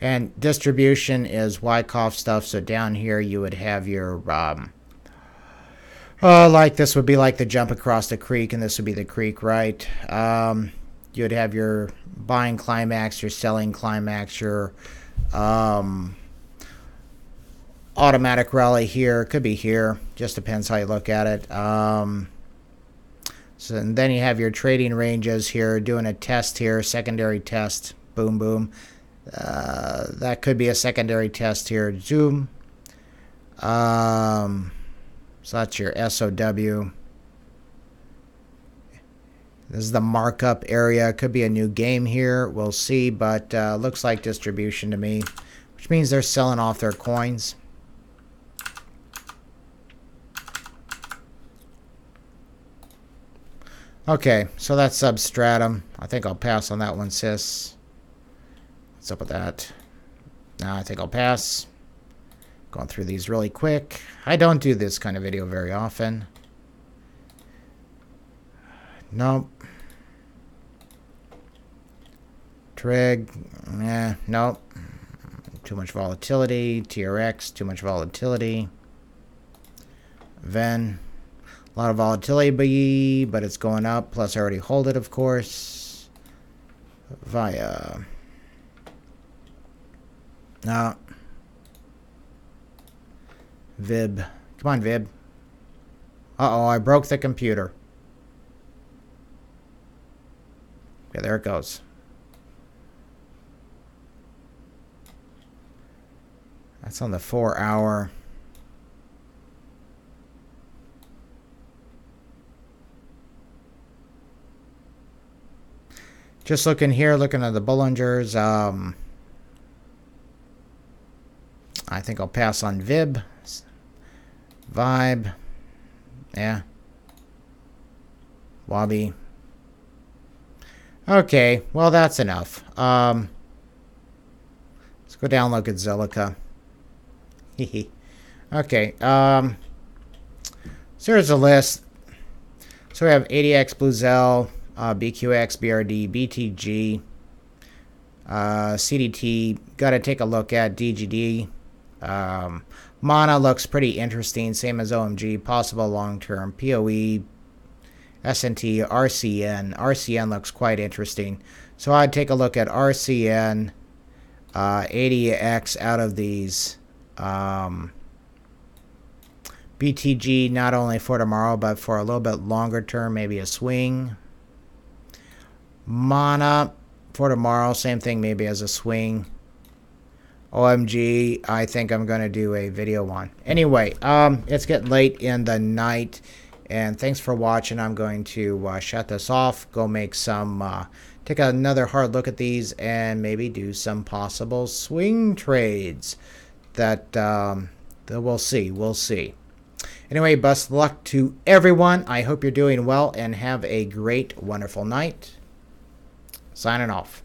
And distribution is Wyckoff stuff. So down here you would have your like this would be like the jump across the creek, and this would be the creek, right? You would have your buying climax, your selling climax, your automatic rally here. Could be here. Just depends how you look at it. So, and then you have your trading ranges here, doing a test here, secondary test, boom, boom. That could be a secondary test here, zoom. So that's your SOW. This is the markup area. Could be a new game here. We'll see, but looks like distribution to me, which means they're selling off their coins. Okay, so that's substratum. I think I'll pass on that one, sis. What's up with that? Nah, I think I'll pass. Going through these really quick. I don't do this kind of video very often. Nope. Trig. Nope. Too much volatility. TRX. Too much volatility. VEN. A lot of volatility, but it's going up. Plus, I already hold it, of course. Via. No. Vib. Come on, Vib. Uh-oh, I broke the computer. Okay, there it goes. That's on the 4 hour. Just looking here, looking at the Bollingers. I think I'll pass on Vib. Vibe. Yeah. Wabi. Okay, well that's enough. Let's go down and look at Zilliqa. Okay, so here's a list. So we have ADX, Bluezell, BQX, BRD, BTG, CDT. Got to take a look at DGD. Mana looks pretty interesting, same as OMG. Possible long-term. POE, SNT, RCN. RCN looks quite interesting. So I'd take a look at RCN, ADX out of these. BTG not only for tomorrow, but for a little bit longer term, maybe a swing. Mana for tomorrow, same thing, maybe as a swing. OMG, I think I'm going to do a video on. Anyway, it's getting late in the night, and thanks for watching. I'm going to shut this off, go make some, take another hard look at these, and maybe do some possible swing trades that we'll see. We'll see. Anyway, best of luck to everyone. I hope you're doing well, and have a great, wonderful night. Signing off.